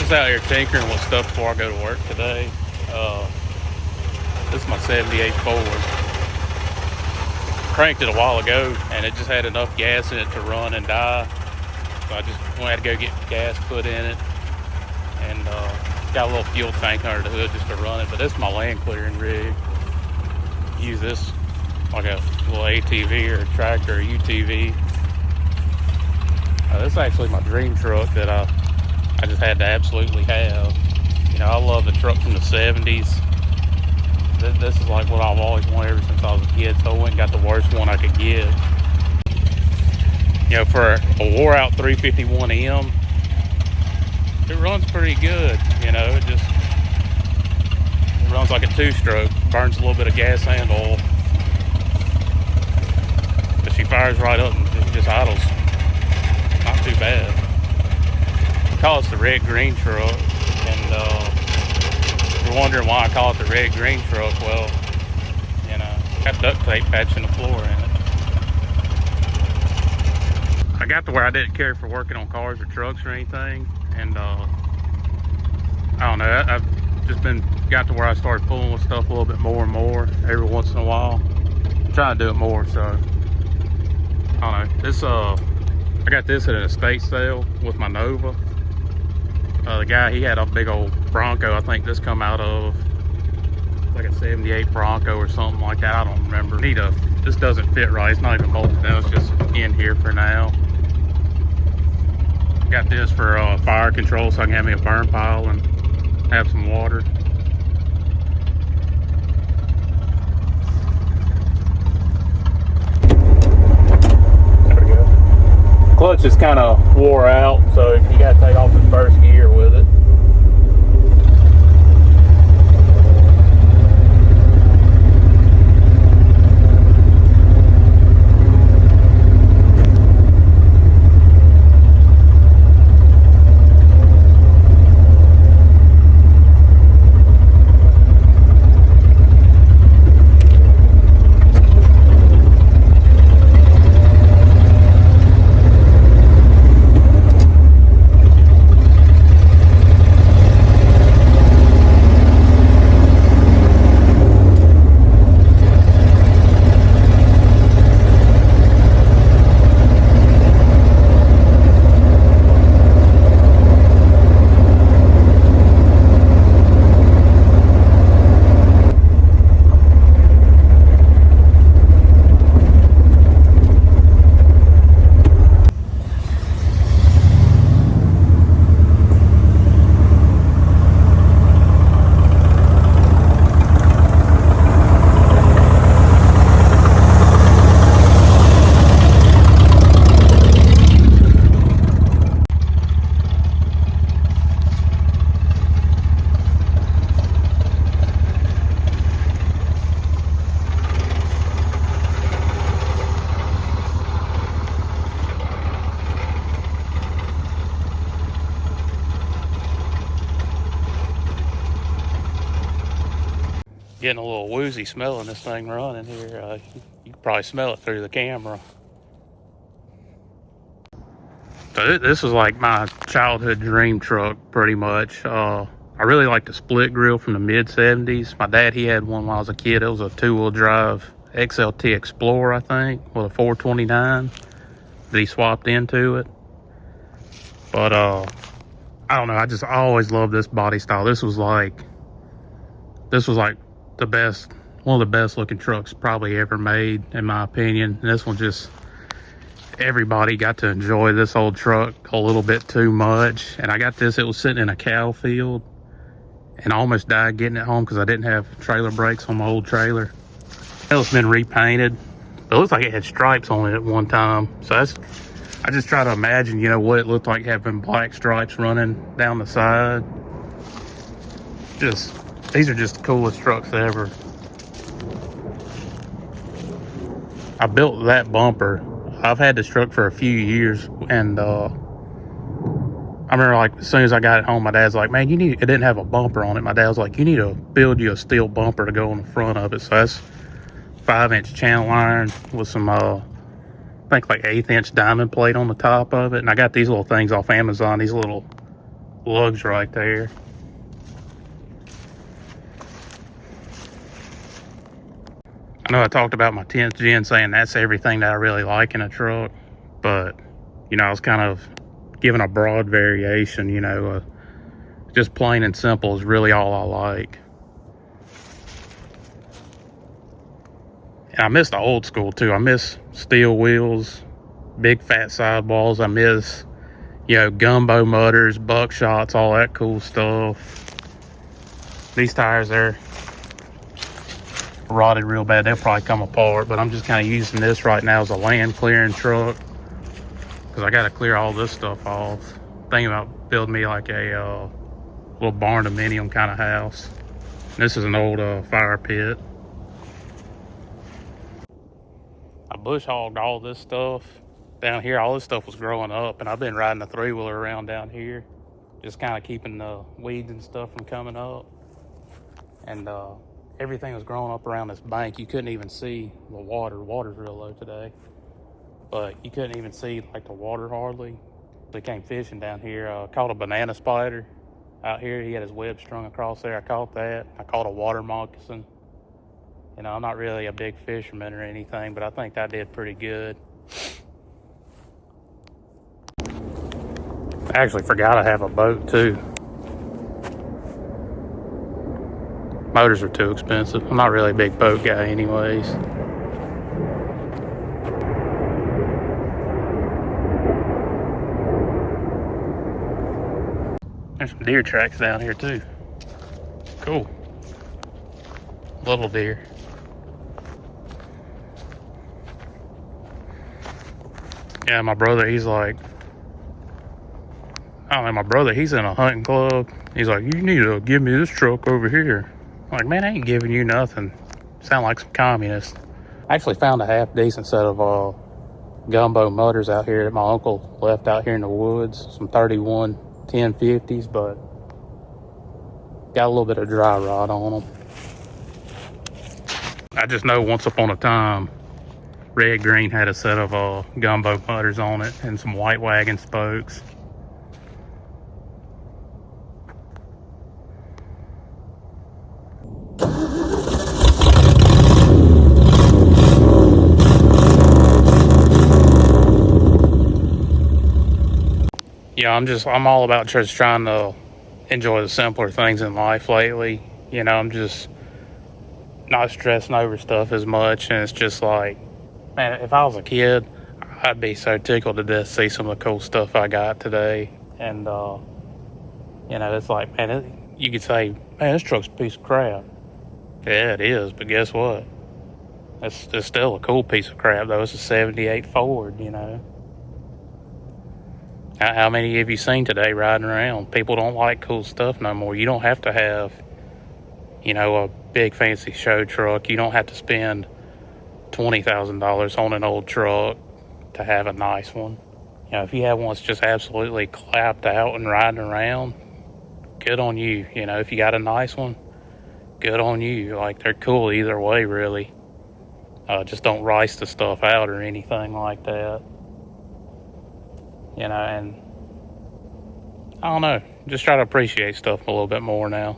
just out here tinkering with stuff before I go to work today. This is my 78 Ford. Cranked it a while ago and it just had enough gas in it to run and die. So I just had to go get gas put in it. And got a little fuel tank under the hood just to run it. But this is my land clearing rig. Use this like a little ATV or a tractor or UTV. This is actually my dream truck that I just had to absolutely have. You know, I love the truck from the 70s. This is like what I've always wanted ever since I was a kid, so I went and got the worst one I could get. You know, for a wore out 351M, it runs pretty good. You know, it runs like a two-stroke, burns a little bit of gas and oil. But she fires right up and just idles. Not too bad. I call it the red-green truck, and if you're wondering why I call it the red-green truck, well, you know, got duct tape patching the floor in it. I got to where I didn't care for working on cars or trucks or anything, and I don't know, I've just got to where I started fooling with stuff a little bit more and more every once in a while. I'm trying to do it more, so I don't know. This I got this at an estate sale with my Nova. The guy, he had a big old Bronco. I think this come out of like a 78 Bronco or something like that. I don't remember. This doesn't fit right. It's not even bolted down. It's just in here for now. Got this for fire control so I can have me a burn pile and have some water. Clutch is kind of wore out, so you got to take off in first gear with it. Getting a little woozy smelling this thing running here. You can probably smell it through the camera. So this was like my childhood dream truck, pretty much. I really like the split grill from the mid-70s. My dad, he had one when I was a kid. It was a two-wheel drive XLT Explorer, I think, with a 429 that he swapped into it. But I don't know, I always loved this body style. This was like the best, one of the best looking trucks probably ever made, in my opinion. And this one just, everybody got to enjoy this old truck a little bit too much. And I got this, it was sitting in a cow field, and I almost died getting it home because I didn't have trailer brakes on my old trailer. It's been repainted, but it looks like it had stripes on it at one time. So I just try to imagine, you know, what it looked like having black stripes running down the side. These are just the coolest trucks ever. I built that bumper. I've had this truck for a few years, and I remember, like, as soon as I got it home, my dad's like, man, it didn't have a bumper on it. My dad was like, you need to build you a steel bumper to go on the front of it. So that's 5-inch channel iron with some I think like 1/8 inch diamond plate on the top of it. And I got these little things off Amazon, these little lugs right there. I know I talked about my 10th gen saying that's everything that I really like in a truck, but you know, I was kind of giving a broad variation. You know, just plain and simple is really all I like. And I miss the old school too. I miss steel wheels, big fat sidewalls. I miss, you know, gumbo mutters, buckshots, all that cool stuff. These tires, they're rotted real bad. They'll probably come apart, but I'm just kind of using this right now as a land clearing truck because I got to clear all this stuff off. Thinking about building me like a little barn dominium kind of house. And this is an old fire pit. I bush hogged all this stuff down here. All this stuff was growing up, and I've been riding the 3-wheeler around down here, just kind of keeping the weeds and stuff from coming up. And everything was growing up around this bank. You couldn't even see the water. The water's real low today, but you couldn't even see like the water hardly. We came fishing down here. Caught a banana spider out here. He had his web strung across there. I caught that. I caught a water moccasin. You know, I'm not really a big fisherman or anything, but I think I did pretty good. I actually forgot I have a boat too. Motors are too expensive. I'm not really a big boat guy anyways. There's some deer tracks down here too. Cool. Little deer. Yeah, my brother, he's like, I don't know, my brother, he's in a hunting club. He's like, you need to give me this truck over here. I'm like, man, I ain't giving you nothing. Sound like some communist. I actually found a half decent set of gumbo mutters out here that my uncle left out here in the woods. Some 31 1050s, but got a little bit of dry rot on them. I just know once upon a time, Red Green had a set of gumbo mutters on it and some white wagon spokes. Yeah, I'm all about just trying to enjoy the simpler things in life lately. You know, I'm just not stressing over stuff as much, and it's just like, man, if I was a kid, I'd be so tickled to death to see some of the cool stuff I got today. And you know, it's like, man, you could say, man, this truck's a piece of crap. Yeah, it is, but guess what? It's still a cool piece of crap, though. It's a 78 Ford, you know. How many have you seen today riding around? People don't like cool stuff no more. You don't have to have, you know, a big fancy show truck. You don't have to spend $20,000 on an old truck to have a nice one. You know, if you have one that's just absolutely clapped out and riding around, good on you. You know, if you got a nice one, good on you. Like, they're cool either way, really. Just don't rice the stuff out or anything like that. You know, and I don't know, just try to appreciate stuff a little bit more now.